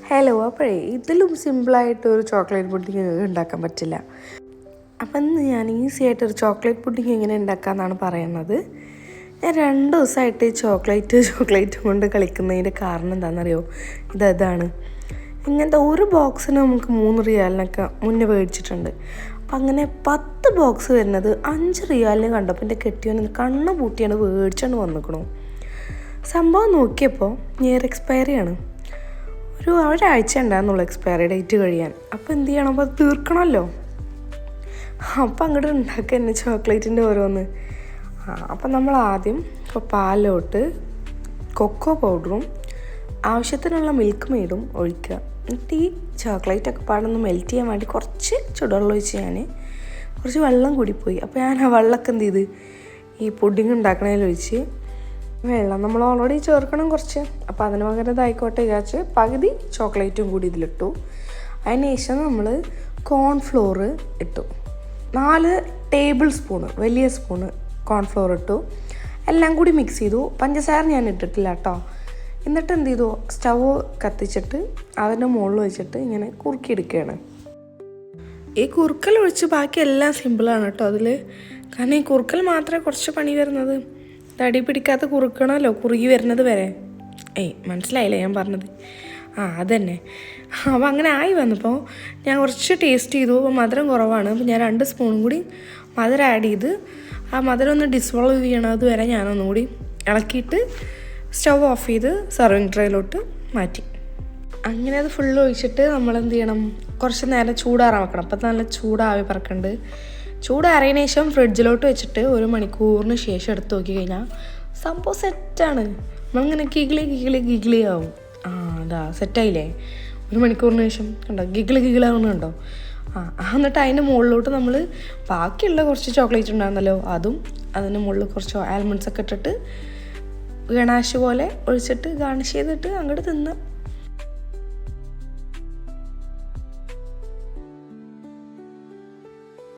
Hello, അപ്പോഴേ ഇതിലും സിമ്പിളായിട്ട് ഒരു ചോക്ലേറ്റ് പുഡിങ് ഉണ്ടാക്കാൻ പറ്റില്ല. അപ്പം ഇന്ന് ഞാൻ ഈസി ആയിട്ടൊരു ചോക്ലേറ്റ് പുഡിങ് എങ്ങനെ ഉണ്ടാക്കാമെന്നാണ് പറയുന്നത്. ഞാൻ 2 ദിവസമായിട്ട് ചോക്ലേറ്റും കൊണ്ട് കളിക്കുന്നതിൻ്റെ കാരണം എന്താണെന്നറിയോ? ഇതാണ്. ഇങ്ങനത്തെ ഒരു ബോക്സിന് നമുക്ക് 3 റിയാലിനൊക്കെ മുന്നേ മേടിച്ചിട്ടുണ്ട്. അപ്പം അങ്ങനെ 10 ബോക്സ് വരുന്നത് 5 റിയാലിന് കണ്ടപ്പോൾ എൻ്റെ കെട്ടിയോന് കണ്ണ് പൂട്ടിയാണ് മേടിച്ചുകൊണ്ട് വന്നിക്കണു. സംഭവം നോക്കിയപ്പോൾ നിയർ എക്സ്പയറിയാണ്. ഒരാഴ്ച ഉണ്ടായിരുന്നുള്ളൂ എക്സ്പയറി ഡേറ്റ് കഴിയാൻ. അപ്പോൾ എന്ത് ചെയ്യണം? അപ്പോൾ അത് തീർക്കണമല്ലോ. അപ്പം അങ്ങോട്ട് ഉണ്ടാക്കുക തന്നെ ചോക്ലേറ്റിൻ്റെ ഓരോന്ന്. അപ്പം നമ്മൾ ആദ്യം പാലിലോട്ട് കൊക്കോ പൗഡറും ആവശ്യത്തിനുള്ള മിൽക്ക് മെയ്ഡും ഒഴിക്കുക. എന്നിട്ട് ഈ ചോക്ലേറ്റൊക്കെ പാടൊന്ന് മെൽറ്റ് ചെയ്യാൻ വേണ്ടി കുറച്ച് ചുടുവെള്ളം ഒഴിച്ച് ഞാൻ കുറച്ച് വെള്ളം കൂടിപ്പോയി. അപ്പോൾ ഞാൻ ആ വെള്ളമൊക്കെ എന്ത് ചെയ്ത് ഈ പുഡിങ് ഉണ്ടാക്കണതിലൊഴിച്ച് വെള്ളം നമ്മൾ ഓൾറെഡി ചേർക്കണം കുറച്ച്. അപ്പോൾ അതിന് പകരം ഇതായിക്കോട്ടെ വിചാരിച്ച് പകുതി ചോക്ലേറ്റും കൂടി ഇതിലിട്ടു. അതിന് ശേഷം നമ്മൾ കോൺഫ്ലോർ ഇട്ടു. 4 ടേബിൾ സ്പൂണ് വലിയ സ്പൂണ് കോൺഫ്ലോർ ഇട്ടു. എല്ലാം കൂടി മിക്സ് ചെയ്തു. പഞ്ചസാര ഞാൻ ഇട്ടിട്ടില്ല കേട്ടോ. എന്നിട്ട് എന്ത് ചെയ്തു? സ്റ്റവ് കത്തിച്ചിട്ട് അതിൻ്റെ മുകളിൽ വെച്ചിട്ട് ഇങ്ങനെ കുറുക്കിയെടുക്കുകയാണ്. ഈ കുറുക്കൽ ഒഴിച്ച് ബാക്കി എല്ലാം സിമ്പിളാണ് കേട്ടോ അതിൽ. കാരണം ഈ കുറുക്കൽ മാത്രമേ കുറച്ച് പണി വരുന്നത്. തടി പിടിക്കാത്ത കുറുക്കണമല്ലോ കുറുകി വരുന്നത് വരെ. മനസ്സിലായില്ലേ ഞാൻ പറഞ്ഞത്? അതന്നെ. അപ്പോൾ അങ്ങനെ ആയി വന്നപ്പോൾ ഞാൻ കുറച്ച് ടേസ്റ്റ് ചെയ്തു. അപ്പോൾ മധുരം കുറവാണ്. അപ്പോൾ ഞാൻ 2 സ്പൂണും കൂടി മധുരം ആഡ് ചെയ്ത് ആ മധുരം ഒന്ന് ഡിസോൾവ് ചെയ്യണം അതുവരെ ഞാനൊന്നും കൂടി ഇളക്കിയിട്ട് സ്റ്റവ് ഓഫ് ചെയ്ത് സർവിങ് ട്രേയിലോട്ട് മാറ്റി. അങ്ങനെ അത് ഫുള്ള് ഒഴിച്ചിട്ട് നമ്മളെന്ത് ചെയ്യണം? കുറച്ച് നേരം ചൂടാറാൻ വെക്കണം. അപ്പം നല്ല ചൂടാവി പറക്കുന്നുണ്ട്. ചൂടാറിയതിന് ശേഷം ഫ്രിഡ്ജിലോട്ട് വെച്ചിട്ട് 1 മണിക്കൂറിന് ശേഷം എടുത്ത് നോക്കി കഴിഞ്ഞാൽ സംഭവം സെറ്റാണ്. നമ്മളിങ്ങനെ ഗിഗിളി ആവും. അതാ സെറ്റായില്ലേ? 1 മണിക്കൂറിന് ശേഷം കണ്ടോ ഗിഗിളാവുന്നുണ്ടോ? എന്നിട്ട് അതിൻ്റെ മുകളിലോട്ട് നമ്മൾ ബാക്കിയുള്ള കുറച്ച് ചോക്ലേറ്റ് ഉണ്ടായിരുന്നല്ലോ അതും അതിൻ്റെ മുകളിൽ കുറച്ച് ആൽമണ്ട്സ് ഒക്കെ ഇട്ടിട്ട് ഗണാഷ് പോലെ ഒഴിച്ചിട്ട് ഗാർണിഷ് ചെയ്തിട്ട് അങ്ങോട്ട് തിന്ന്